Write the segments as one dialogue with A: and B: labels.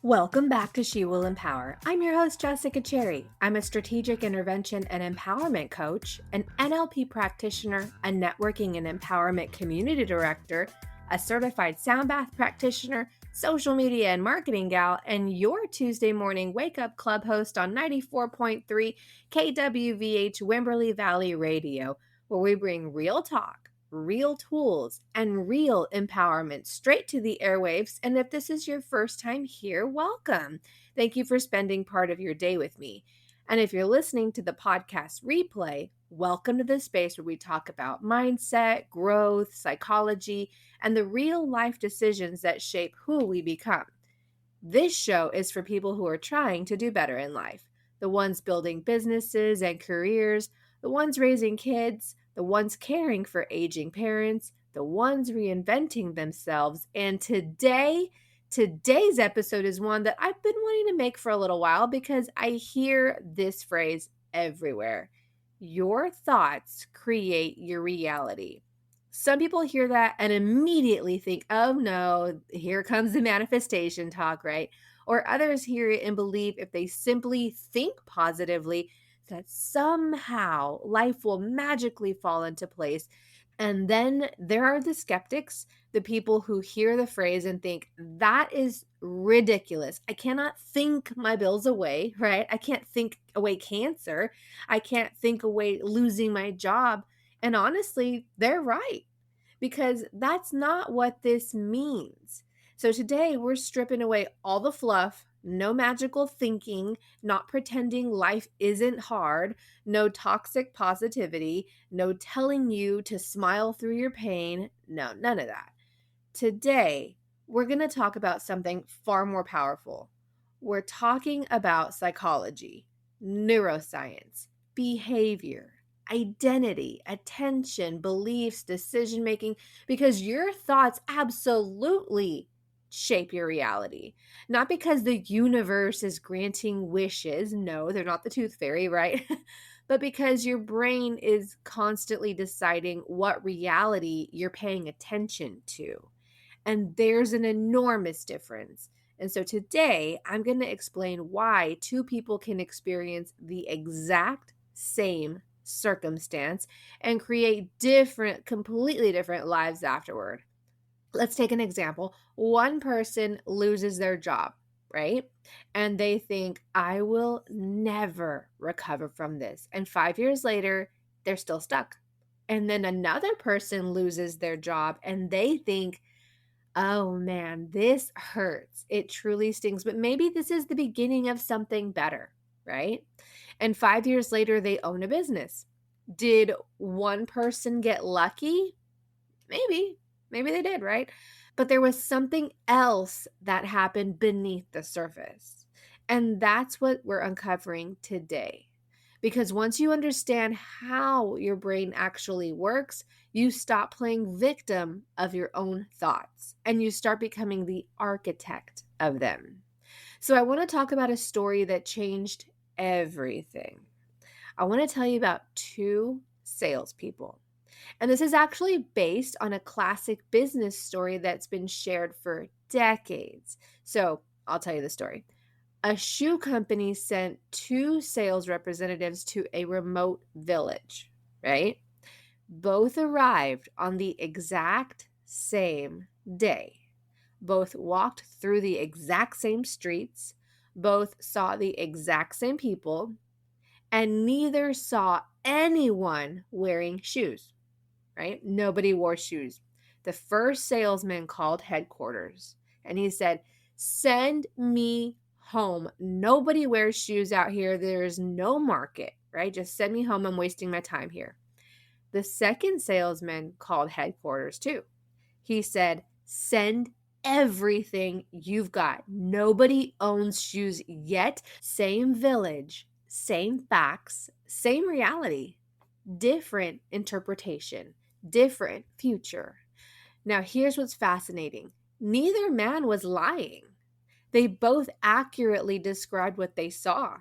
A: Welcome back to She Will Empower. I'm your host, Jessica Cherry. I'm a strategic intervention and empowerment coach, an NLP practitioner, a networking and empowerment community director, a certified sound bath practitioner, social media and marketing gal, and your Tuesday morning wake up club host on 94.3 KWVH Wimberley Valley Radio, where we bring real talk, real tools, and real empowerment straight to the airwaves. And if this is your first time here, welcome. Thank you for spending part of your day with me. And if you're listening to the podcast replay, welcome to the space where we talk about mindset, growth, psychology, and the real life decisions that shape who we become. This show is for people who are trying to do better in life, the ones building businesses and careers, the ones raising kids, the ones caring for aging parents, the ones reinventing themselves. And today's episode is one that I've been wanting to make for a little while because I hear this phrase everywhere. Your thoughts create your reality. Some people hear that and immediately think, oh no, here comes the manifestation talk, right? Or others hear it and believe if they simply think positively, that somehow life will magically fall into place. And then there are the skeptics, the people who hear the phrase and think, that is ridiculous. I cannot think my bills away, right? I can't think away cancer. I can't think away losing my job. And honestly, they're right because that's not what this means. So today we're stripping away all the fluff, no magical thinking, not pretending life isn't hard, no toxic positivity, no telling you to smile through your pain. No, none of that. Today, we're going to talk about something far more powerful. We're talking about psychology, neuroscience, behavior, identity, attention, beliefs, decision making, because your thoughts absolutely shape your reality. Not because the universe is granting wishes. No, they're not the tooth fairy, right? But because your brain is constantly deciding what reality you're paying attention to. And there's an enormous difference. And so today I'm going to explain why two people can experience the exact same circumstance and create completely different lives afterward. Let's take an example. One person loses their job, right? And they think, I will never recover from this. And 5 years later, they're still stuck. And then another person loses their job and they think, oh man, this hurts. It truly stings, but maybe this is the beginning of something better, right? And 5 years later, they own a business. Did one person get lucky? Maybe they did, right? But there was something else that happened beneath the surface. And that's what we're uncovering today. Because once you understand how your brain actually works, you stop playing victim of your own thoughts and you start becoming the architect of them. So I want to talk about a story that changed everything. I want to tell you about two salespeople. And this is actually based on a classic business story that's been shared for decades. So I'll tell you the story. A shoe company sent two sales representatives to a remote village, right? Both arrived on the exact same day. Both walked through the exact same streets. Both saw the exact same people. And neither saw anyone wearing shoes, right? Nobody wore shoes. The first salesman called headquarters and he said, send me home. Nobody wears shoes out here. There's no market, right? Just send me home. I'm wasting my time here. The second salesman called headquarters too. He said, send everything you've got. Nobody owns shoes yet. Same village, same facts, same reality, different interpretation, different future. Now, here's what's fascinating. Neither man was lying. They both accurately described what they saw,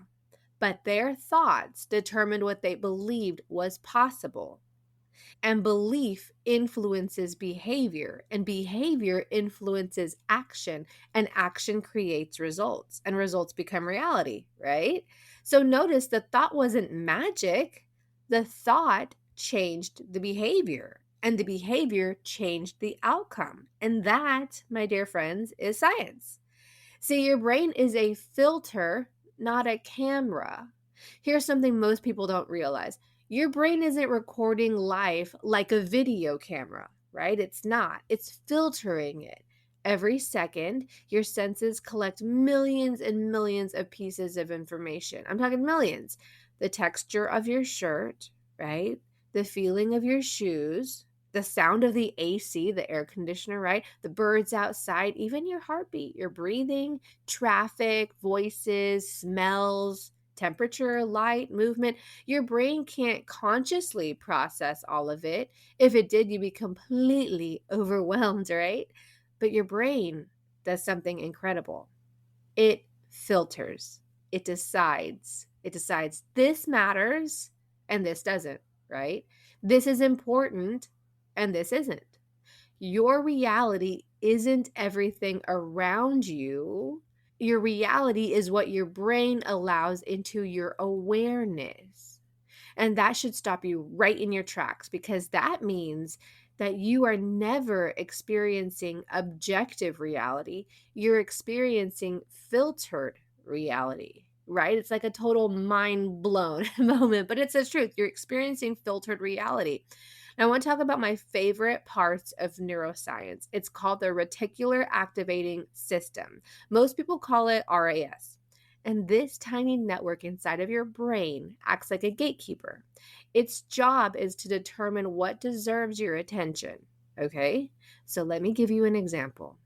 A: but their thoughts determined what they believed was possible. And belief influences behavior, and behavior influences action, and action creates results, and results become reality, right? So notice the thought wasn't magic. The thought changed the behavior, and the behavior changed the outcome. And that, my dear friends, is science. See, your brain is a filter, not a camera. Here's something most people don't realize: your brain isn't recording life like a video camera, right? It's not, it's filtering it. Every second, your senses collect millions and millions of pieces of information. I'm talking millions. The texture of your shirt, right? The feeling of your shoes, the sound of the AC, the air conditioner, right? The birds outside, even your heartbeat, your breathing, traffic, voices, smells, temperature, light, movement. Your brain can't consciously process all of it. If it did, you'd be completely overwhelmed, right? But your brain does something incredible. It filters. It decides. It decides this matters and this doesn't, right? This is important and this isn't. Your reality isn't everything around you. Your reality is what your brain allows into your awareness. And that should stop you right in your tracks, because that means that you are never experiencing objective reality. You're experiencing filtered reality, right? It's like a total mind blown moment, but it's the truth. You're experiencing filtered reality. Now, I want to talk about my favorite parts of neuroscience. It's called the reticular activating system. Most people call it RAS. And this tiny network inside of your brain acts like a gatekeeper. Its job is to determine what deserves your attention. Okay? So let me give you an example.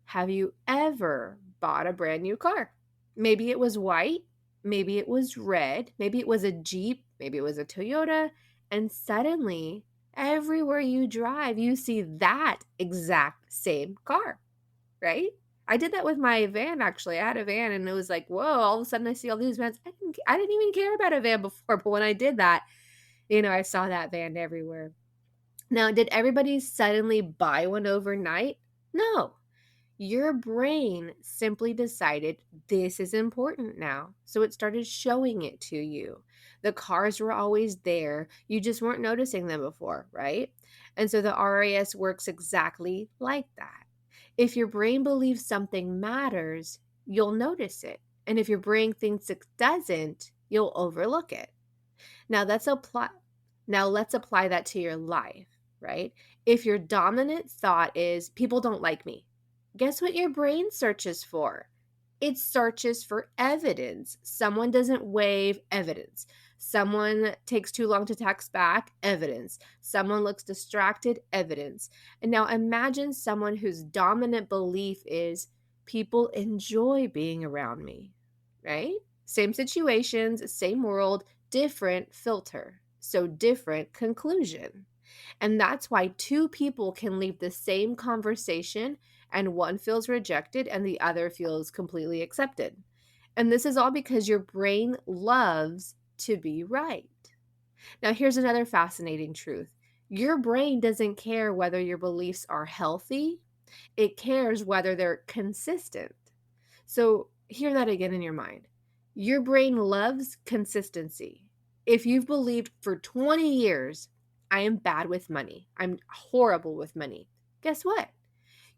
A: Have you ever bought a brand new car? Maybe it was white, maybe it was red, maybe it was a Jeep, maybe it was a Toyota, and suddenly, everywhere you drive, you see that exact same car, right? I did that with my van, actually. I had a van and it was like, whoa, all of a sudden I see all these vans. I didn't even care about a van before, but when I did that, I saw that van everywhere. Now, did everybody suddenly buy one overnight? No. Your brain simply decided this is important now. So it started showing it to you. The cars were always there. You just weren't noticing them before, right? And so the RAS works exactly like that. If your brain believes something matters, you'll notice it. And if your brain thinks it doesn't, you'll overlook it. Now let's apply that to your life, right? If your dominant thought is people don't like me, guess what your brain searches for? It searches for evidence. Someone doesn't wave, evidence. Someone takes too long to text back, evidence. Someone looks distracted, evidence. And now imagine someone whose dominant belief is people enjoy being around me, right? Same situations, same world, different filter. So different conclusion. And that's why two people can leave the same conversation and one feels rejected and the other feels completely accepted. And this is all because your brain loves to be right. Now, here's another fascinating truth: your brain doesn't care whether your beliefs are healthy, it cares whether they're consistent. So, hear that again in your mind. Your brain loves consistency. If you've believed for 20 years, I am bad with money, I'm horrible with money, guess what?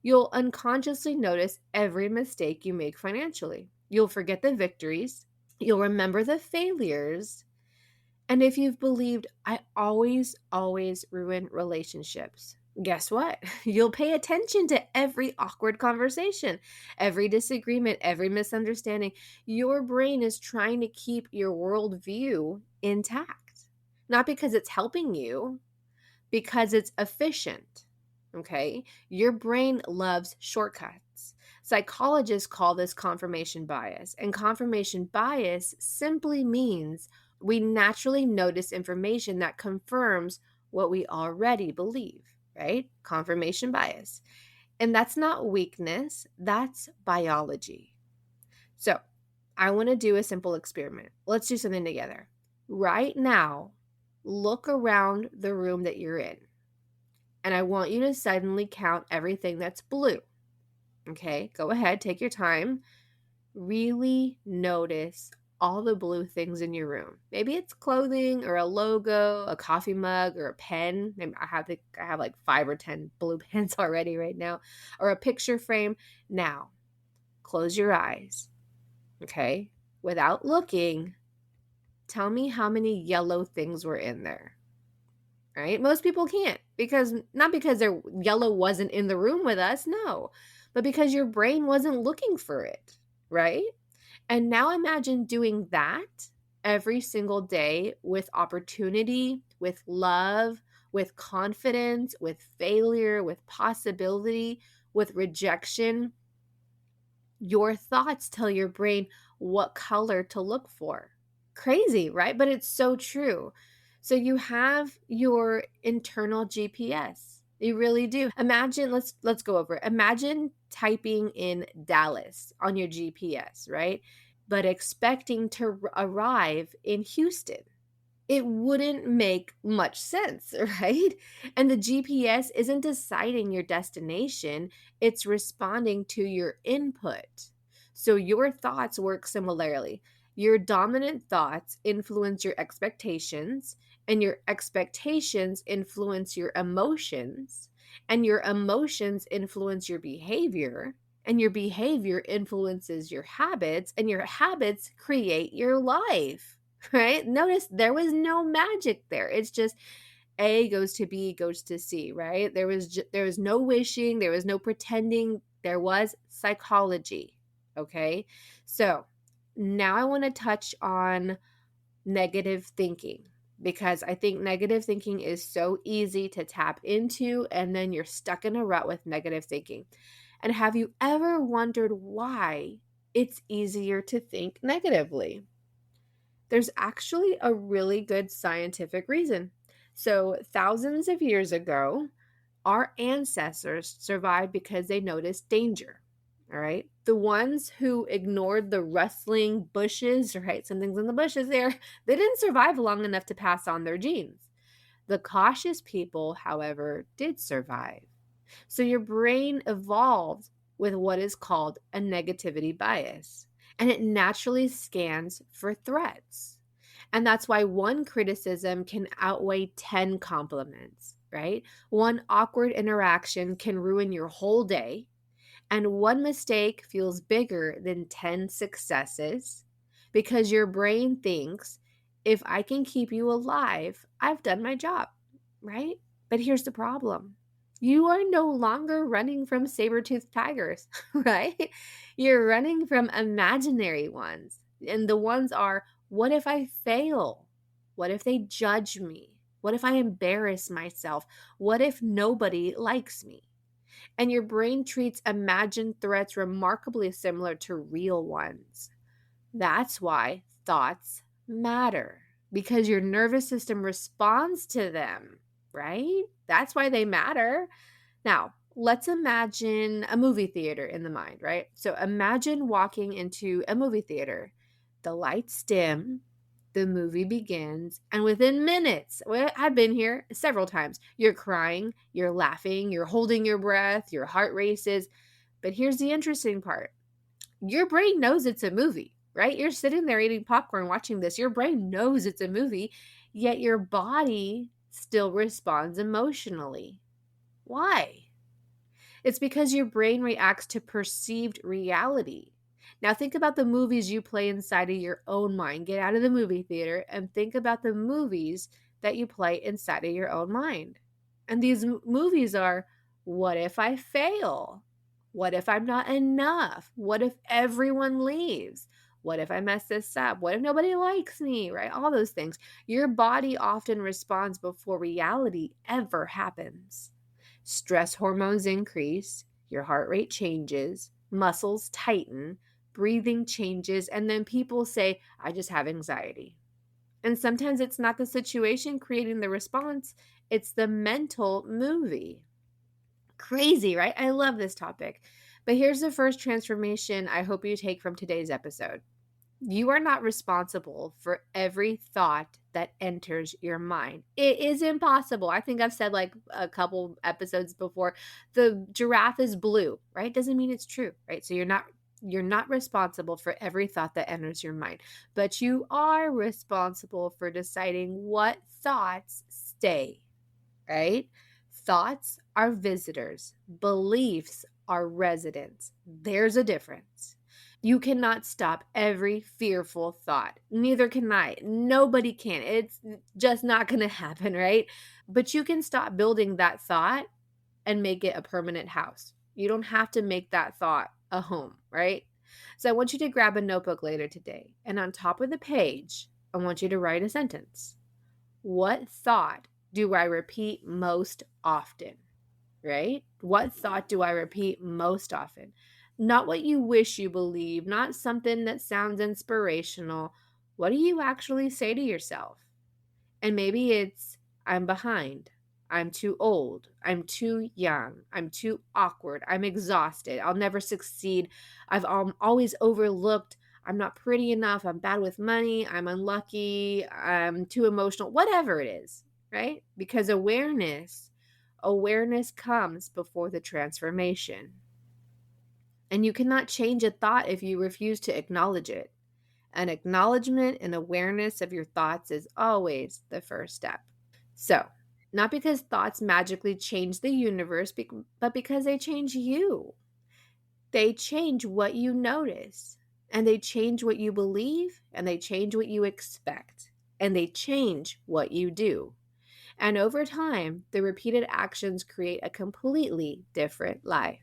A: You'll unconsciously notice every mistake you make financially. You'll forget the victories. You'll remember the failures. And if you've believed, I always ruin relationships, guess what? You'll pay attention to every awkward conversation, every disagreement, every misunderstanding. Your brain is trying to keep your worldview intact, not because it's helping you, because it's efficient. Okay? Your brain loves shortcuts. Psychologists call this confirmation bias, and confirmation bias simply means we naturally notice information that confirms what we already believe, right? Confirmation bias. And that's not weakness, that's biology. So, I want to do a simple experiment. Let's do something together. Right now, look around the room that you're in, and I want you to suddenly count everything that's blue. Okay, go ahead, take your time. Really notice all the blue things in your room. Maybe it's clothing or a logo, a coffee mug, or a pen. I have like 5 or 10 blue pens already right now, or a picture frame. Now, close your eyes. Okay? Without looking, tell me how many yellow things were in there. Right? Most people can't, because not because their yellow wasn't in the room with us, no, but because your brain wasn't looking for it, right? And now imagine doing that every single day with opportunity, with love, with confidence, with failure, with possibility, with rejection. Your thoughts tell your brain what color to look for. Crazy, right? But it's so true. So you have your internal GPS. You really do. Imagine, let's go over it. Imagine typing in Dallas on your GPS, right? But expecting to arrive in Houston. It wouldn't make much sense, right? And the GPS isn't deciding your destination, it's responding to your input. So your thoughts work similarly. Your dominant thoughts influence your expectations, and your expectations influence your emotions, and your emotions influence your behavior, and your behavior influences your habits, and your habits create your life. Right? Notice there was no magic there. It's just A goes to B goes to C, right? There was no wishing, there was no pretending, there was psychology. Okay? So, now I want to touch on negative thinking, because I think negative thinking is so easy to tap into, and then you're stuck in a rut with negative thinking. And have you ever wondered why it's easier to think negatively? There's actually a really good scientific reason. So, thousands of years ago, our ancestors survived because they noticed danger. All right. The ones who ignored the rustling bushes, right? Something's in the bushes there. They didn't survive long enough to pass on their genes. The cautious people, however, did survive. So your brain evolved with what is called a negativity bias, and it naturally scans for threats. And that's why one criticism can outweigh 10 compliments, right? One awkward interaction can ruin your whole day, and one mistake feels bigger than 10 successes, because your brain thinks, if I can keep you alive, I've done my job, right? But here's the problem: you are no longer running from saber-toothed tigers, right? You're running from imaginary ones. And the ones are, what if I fail? What if they judge me? What if I embarrass myself? What if nobody likes me? And your brain treats imagined threats remarkably similar to real ones. That's why thoughts matter, because your nervous system responds to them, right? That's why they matter. Now, let's imagine a movie theater in the mind, right? So imagine walking into a movie theater. The lights dim, the movie begins, and within minutes, well, I've been here several times, you're crying, you're laughing, you're holding your breath, your heart races. But here's the interesting part: your brain knows it's a movie, right? You're sitting there eating popcorn watching this. Your brain knows it's a movie, yet your body still responds emotionally. Why? It's because your brain reacts to perceived reality. Now, think about the movies you play inside of your own mind. Get out of the movie theater and think about the movies that you play inside of your own mind. And these movies are, what if I fail? What if I'm not enough? What if everyone leaves? What if I mess this up? What if nobody likes me? Right? All those things. Your body often responds before reality ever happens. Stress hormones increase, your heart rate changes, muscles tighten, breathing changes, and then people say, I just have anxiety. And sometimes it's not the situation creating the response, it's the mental movie. Crazy, right? I love this topic. But here's the first transformation I hope you take from today's episode. You are not responsible for every thought that enters your mind. It is impossible. I think I've said like a couple episodes before, the giraffe is blue, right? Doesn't mean it's true, right? So you're not responsible for every thought that enters your mind, but you are responsible for deciding what thoughts stay, right? Thoughts are visitors, beliefs are residents. There's a difference. You cannot stop every fearful thought. Neither can I. Nobody can. It's just not going to happen, right? But you can stop building that thought and make it a permanent house. You don't have to make that thought a home, right? So I want you to grab a notebook later today, and on top of the page, I want you to write a sentence. What thought do I repeat most often? Right? What thought do I repeat most often? Not what you wish you believe, not something that sounds inspirational. What do you actually say to yourself? And maybe it's, I'm behind. I'm too old. I'm too young. I'm too awkward. I'm exhausted. I'll never succeed. I've always overlooked. I'm not pretty enough. I'm bad with money. I'm unlucky. I'm too emotional. Whatever it is, right? Because awareness comes before the transformation. And you cannot change a thought if you refuse to acknowledge it. An acknowledgement and awareness of your thoughts is always the first step. So, not because thoughts magically change the universe, but because they change you. They change what you notice, and they change what you believe, and they change what you expect, and they change what you do. And over time, the repeated actions create a completely different life.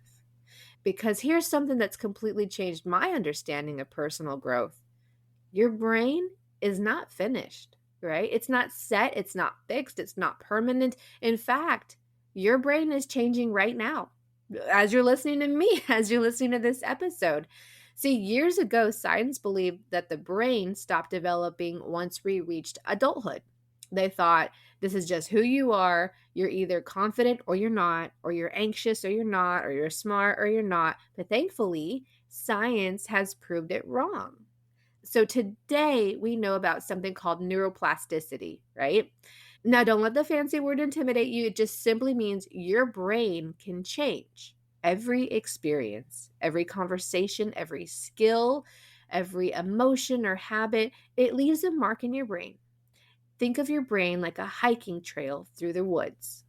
A: Because here's something that's completely changed my understanding of personal growth. Your brain is not finished, right? It's not set, it's not fixed, it's not permanent. In fact, your brain is changing right now as you're listening to me, as you're listening to this episode. See, years ago, science believed that the brain stopped developing once we reached adulthood. They thought this is just who you are. You're either confident or you're not, or you're anxious or you're not, or you're smart or you're not. But thankfully, science has proved it wrong. So today we know about something called neuroplasticity, right? Now, don't let the fancy word intimidate you. It just simply means your brain can change. Every experience, every conversation, every skill, every emotion or habit, it leaves a mark in your brain. Think of your brain like a hiking trail through the woods.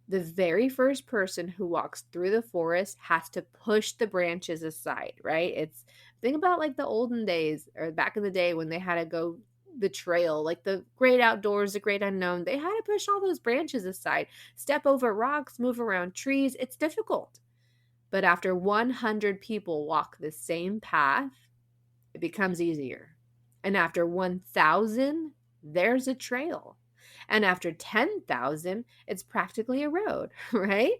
A: The very first person who walks through the forest has to push the branches aside, right? It's think about like the olden days or back in the day when they had to go the trail, like the great outdoors, the great unknown. They had to push all those branches aside, step over rocks, move around trees. It's difficult. But after 100 people walk the same path, it becomes easier. And after 1,000, there's a trail. And after 10,000, it's practically a road, right?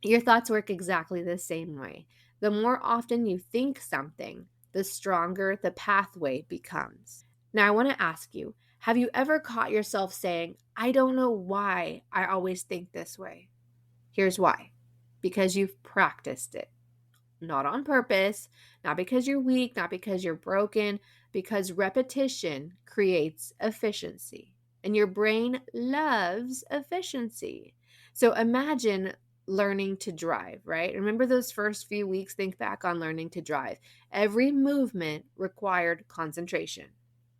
A: Your thoughts work exactly the same way. The more often you think something, the stronger the pathway becomes. Now, I want to ask you, have you ever caught yourself saying, I don't know why I always think this way? Here's why. Because you've practiced it. Not on purpose, not because you're weak, not because you're broken, because repetition creates efficiency. And your brain loves efficiency. So imagine learning to drive, right? Remember those first few weeks? Think back on learning to drive. Every movement required concentration.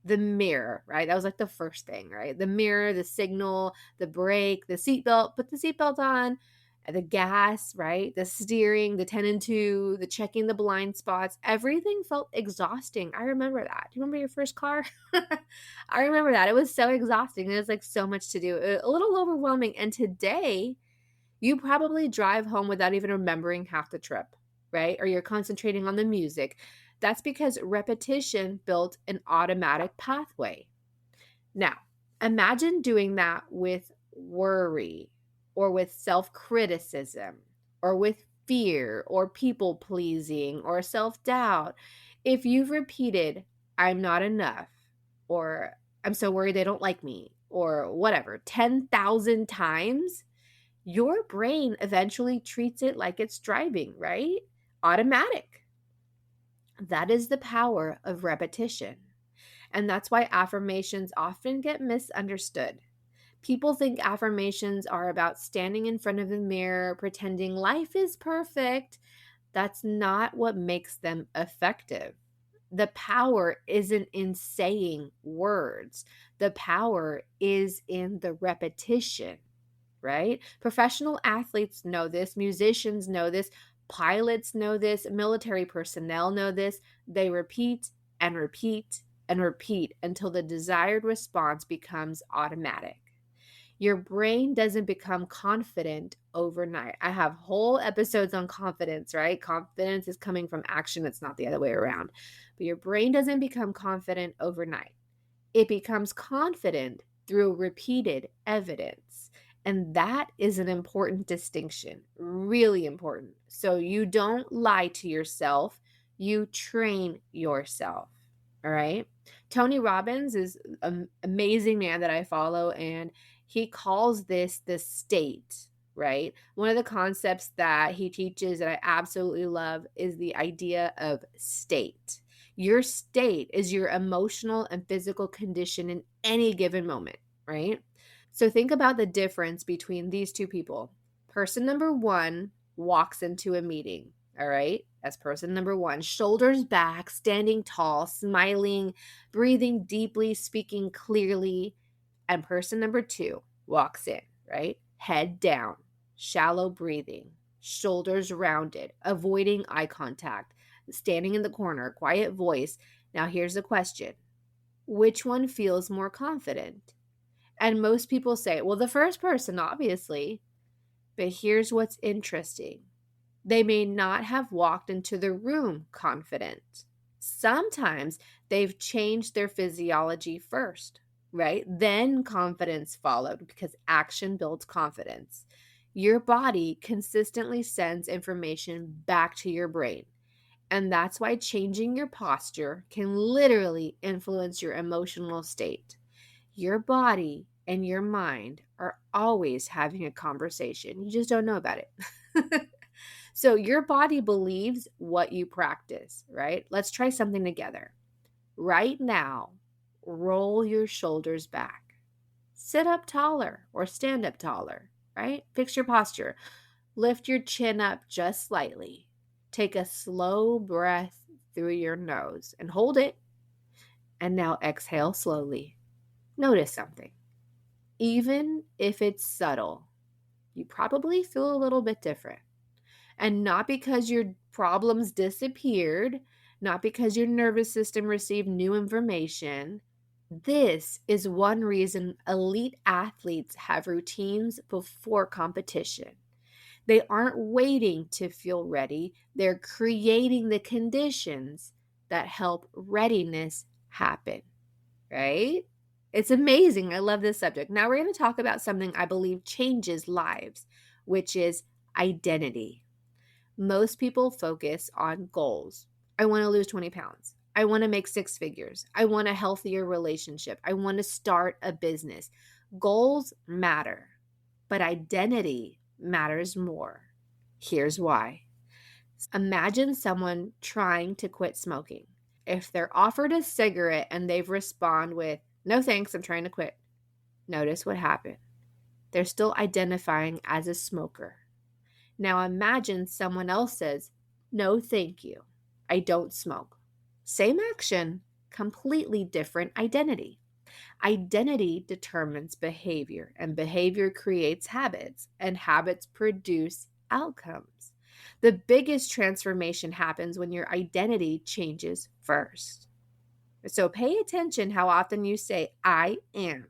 A: The mirror, right? That was like the first thing, right? The mirror, the signal, the brake, the seatbelt, put the seatbelt on, the gas, right? The steering, the 10 and 2, the checking the blind spots. Everything felt exhausting. I remember that. Do you remember your first car? I remember that. It was so exhausting. It was like so much to do, a little overwhelming. And today, you probably drive home without even remembering half the trip, right? Or you're concentrating on the music. That's because repetition built an automatic pathway. Now, imagine doing that with worry or with self criticism or with fear or people pleasing or self doubt. If you've repeated, I'm not enough, or I'm so worried they don't like me, or whatever, 10,000 times, your brain eventually treats it like it's driving, right? Automatic. That is the power of repetition. And that's why affirmations often get misunderstood. People think affirmations are about standing in front of the mirror, pretending life is perfect. That's not what makes them effective. The power isn't in saying words, the power is in the repetition, right? Professional athletes know this, musicians know this, pilots know this, military personnel know this. They repeat and repeat and repeat until the desired response becomes automatic. Your brain doesn't become confident overnight. I have whole episodes on confidence, right? Confidence is coming from action, it's not the other way around. But your brain doesn't become confident overnight. It becomes confident through repeated evidence. And that is an important distinction, really important. So you don't lie to yourself, you train yourself. All right. Tony Robbins is an amazing man that I follow, and he calls this the state, right? One of the concepts that he teaches that I absolutely love is the idea of state. Your state is your emotional and physical condition in any given moment, right? So think about the difference between these two people. Person number one walks into a meeting, all right? That's person number one. Shoulders back, standing tall, smiling, breathing deeply, speaking clearly. And person number two walks in, right? Head down, shallow breathing, shoulders rounded, avoiding eye contact, standing in the corner, quiet voice. Now, here's the question: which one feels more confident? And most people say, well, the first person, obviously. But here's what's interesting: they may not have walked into the room confident. Sometimes they've changed their physiology first, right? Then confidence followed because action builds confidence. Your body consistently sends information back to your brain. And that's why changing your posture can literally influence your emotional state. Your body and your mind are always having a conversation. You just don't know about it. So your body believes what you practice, right? Let's try something together. Right now, roll your shoulders back. Sit up taller or stand up taller, right? Fix your posture. Lift your chin up just slightly. Take a slow breath through your nose and hold it. And now exhale slowly. Notice something. Even if it's subtle, you probably feel a little bit different. And not because your problems disappeared, not because your nervous system received new information. This is one reason elite athletes have routines before competition. They aren't waiting to feel ready, they're creating the conditions that help readiness happen, right? It's amazing. I love this subject. Now we're going to talk about something I believe changes lives, which is identity. Most people focus on goals. I want to lose 20 pounds. I want to make six figures. I want a healthier relationship. I want to start a business. Goals matter, but identity matters more. Here's why. Imagine someone trying to quit smoking. If they're offered a cigarette and they've responded with, "No thanks, I'm trying to quit," notice what happened. They're still identifying as a smoker. Now imagine someone else says, "No, thank you. I don't smoke." Same action, completely different identity. Identity determines behavior, and behavior creates habits, and habits produce outcomes. The biggest transformation happens when your identity changes first. So pay attention how often you say, "I am."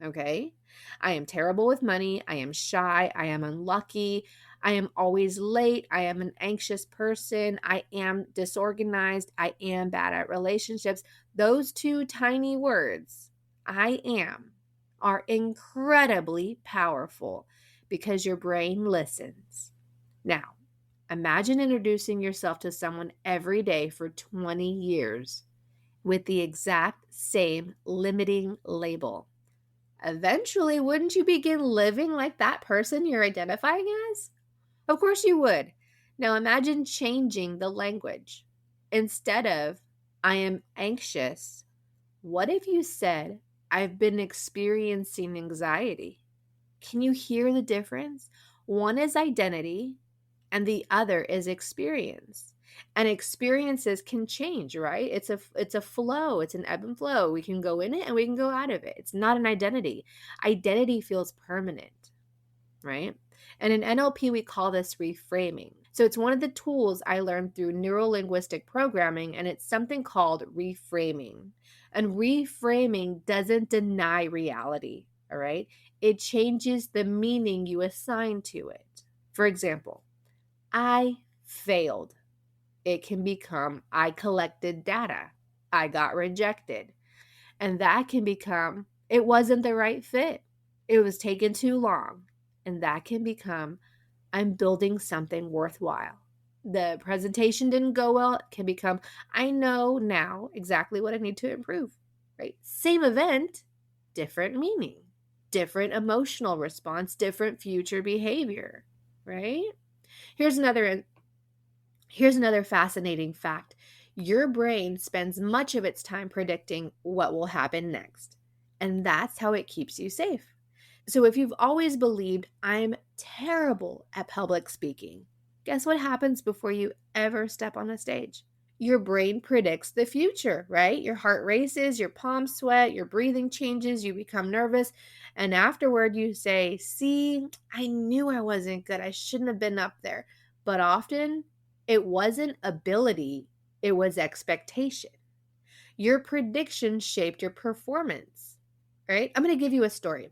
A: Okay? I am terrible with money. I am shy. I am unlucky. I am always late. I am an anxious person. I am disorganized. I am bad at relationships. Those two tiny words, "I am," are incredibly powerful because your brain listens. Now, imagine introducing yourself to someone every day for 20 years with the exact same limiting label. Eventually, wouldn't you begin living like that person you're identifying as? Of course you would. Now imagine changing the language. Instead of "I am anxious," What if you said, I've been experiencing anxiety? Can you hear the difference? One is identity and the other is experience. And experiences can change, right? It's a flow, it's an ebb and flow. We can go in it and we can go out of it. It's not an identity. Identity feels permanent, right? And in NLP, we call this reframing. So it's one of the tools I learned through neurolinguistic programming, and it's something called reframing. And reframing doesn't deny reality, all right? It changes the meaning you assign to it. For example, I failed. It can become I collected data. I got rejected. And that can become it wasn't the right fit. It was taking too long. And that can become I'm building something worthwhile. The presentation didn't go well, it can become I know now exactly what I need to improve, right? Same event, different meaning, different emotional response, different future behavior, right? Here's another Here's another fascinating fact. Your brain spends much of its time predicting what will happen next, and that's how it keeps you safe. So if you've always believed I'm terrible at public speaking, guess what happens before you ever step on a stage? Your brain predicts the future, right? Your heart races, your palms sweat, your breathing changes, you become nervous, and afterward you say, "See, I knew I wasn't good. I shouldn't have been up there." But often it wasn't ability, it was expectation. Your prediction shaped your performance, right? I'm going to give you a story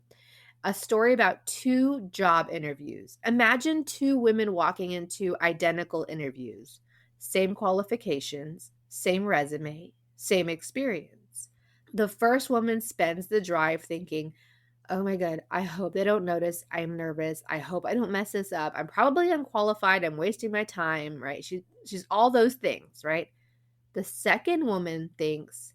A: about two job interviews. Imagine two women walking into identical interviews, same qualifications, same resume, same experience. The first woman spends the drive thinking, oh my God, I hope they don't notice I'm nervous. I hope I don't mess this up. I'm probably unqualified. I'm wasting my time, right? She's all those things, right? The second woman thinks,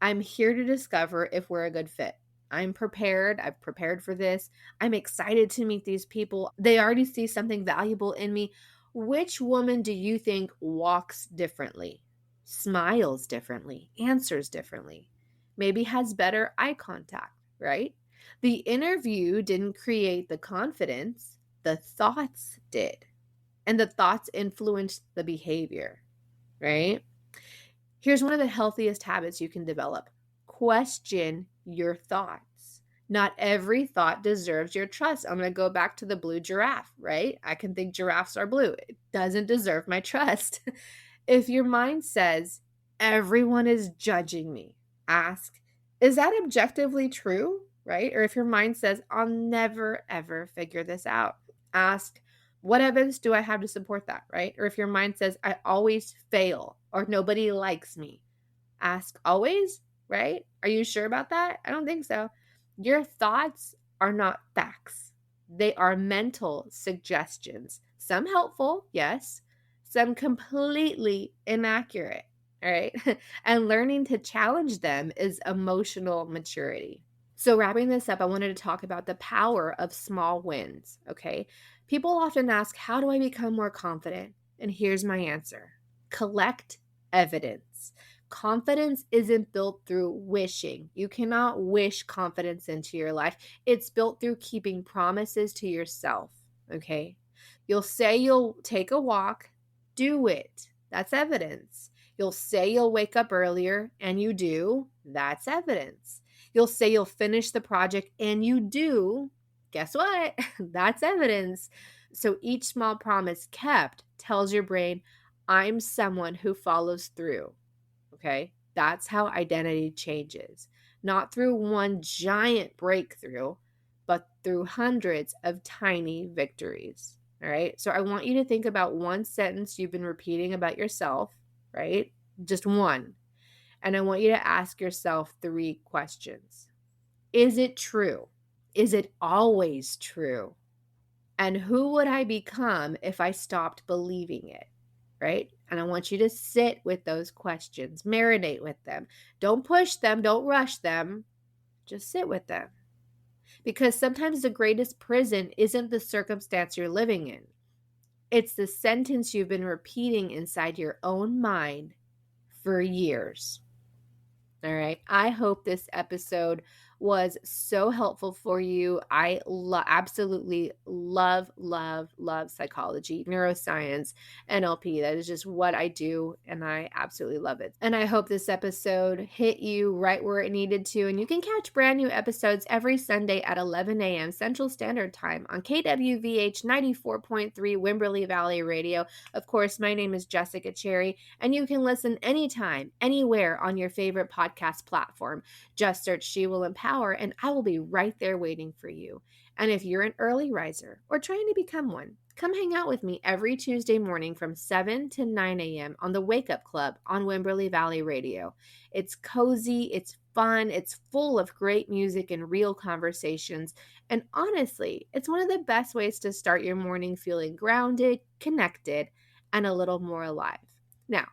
A: I'm here to discover if we're a good fit. I'm prepared. I've prepared for this. I'm excited to meet these people. They already see something valuable in me. Which woman do you think walks differently, smiles differently, answers differently, maybe has better eye contact, right? The interview didn't create the confidence, the thoughts did. And the thoughts influenced the behavior, right? Here's one of the healthiest habits you can develop. Question your thoughts. Not every thought deserves your trust. I'm going to go back to the blue giraffe, right? I can think giraffes are blue. It doesn't deserve my trust. If your mind says, everyone is judging me, ask, is that objectively true, right? Or if your mind says, I'll never, ever figure this out, ask, what evidence do I have to support that, right? Or if your mind says, I always fail or nobody likes me, ask always, right? Are you sure about that? I don't think so. Your thoughts are not facts. They are mental suggestions. Some helpful, yes, some completely inaccurate, all right? And learning to challenge them is emotional maturity. So, wrapping this up, I wanted to talk about the power of small wins, okay? People often ask, how do I become more confident? And here's my answer: collect evidence. Confidence isn't built through wishing. You cannot wish confidence into your life. It's built through keeping promises to yourself, okay? You'll say you'll take a walk, do it. That's evidence. You'll say you'll wake up earlier, and you do. That's evidence. You'll say you'll finish the project, and you do. Guess what? That's evidence. So each small promise kept tells your brain, I'm someone who follows through. Okay? That's how identity changes. Not through one giant breakthrough, but through hundreds of tiny victories. All right? So I want you to think about one sentence you've been repeating about yourself, right? Just one. And I want you to ask yourself 3 questions. Is it true? Is it always true? And who would I become if I stopped believing it? Right? And I want you to sit with those questions, marinate with them. Don't push them, don't rush them. Just sit with them. Because sometimes the greatest prison isn't the circumstance you're living in, it's the sentence you've been repeating inside your own mind for years. All right. I hope this episode was so helpful for you. I absolutely love psychology, neuroscience, NLP. That is just what I do, and I absolutely love it. And I hope this episode hit you right where it needed to. And you can catch brand new episodes every Sunday at 11 a.m. Central Standard Time on KWVH 94.3 Wimberley Valley Radio. Of course, my name is Jessica Cherry, and you can listen anytime, anywhere on your favorite podcast platform. Just search She Will Empower, and I will be right there waiting for you. And if you're an early riser or trying to become one, come hang out with me every Tuesday morning from 7 to 9 a.m. on the Wake Up Club on Wimberley Valley Radio. It's cozy, it's fun, it's full of great music and real conversations. And honestly, it's one of the best ways to start your morning feeling grounded, connected, and a little more alive. Now,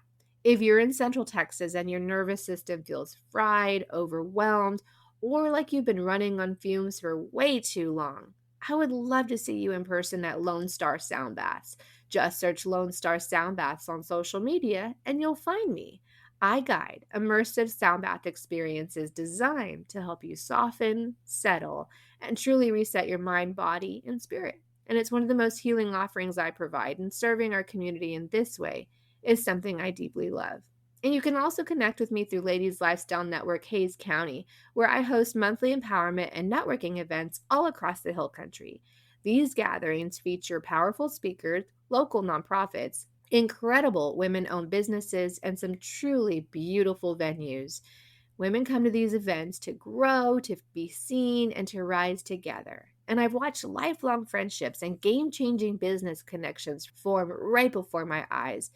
A: if you're in Central Texas and your nervous system feels fried, overwhelmed, or like you've been running on fumes for way too long, I would love to see you in person at Lone Star Sound Baths. Just search Lone Star Sound Baths on social media and you'll find me. I guide immersive sound bath experiences designed to help you soften, settle, and truly reset your mind, body, and spirit. And it's one of the most healing offerings I provide, and serving our community in this way is something I deeply love. And you can also connect with me through Ladies Lifestyle Network Hayes County, where I host monthly empowerment and networking events all across the Hill Country. These gatherings feature powerful speakers, local nonprofits, incredible women-owned businesses, and some truly beautiful venues. Women come to these events to grow, to be seen, and to rise together. And I've watched lifelong friendships and game-changing business connections form right before my eyes.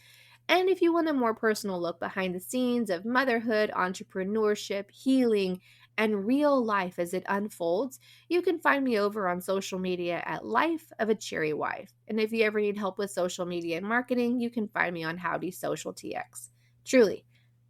A: And if you want a more personal look behind the scenes of motherhood, entrepreneurship, healing, and real life as it unfolds, you can find me over on social media at Life of a Cherry Wife. And if you ever need help with social media and marketing, you can find me on Howdy Social TX. Truly,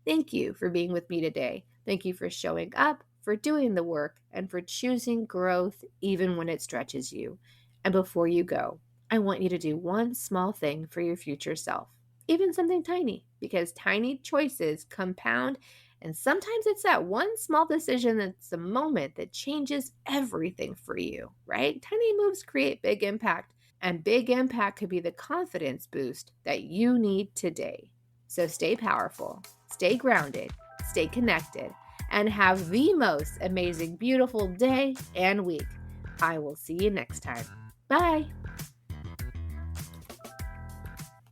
A: thank you for being with me today. Thank you for showing up, for doing the work, and for choosing growth even when it stretches you. And before you go, I want you to do one small thing for your future self, even something tiny, because tiny choices compound. And sometimes it's that one small decision that's the moment that changes everything for you, right? Tiny moves create big impact, and big impact could be the confidence boost that you need today. So stay powerful, stay grounded, stay connected, and have the most amazing, beautiful day and week. I will see you next time. Bye.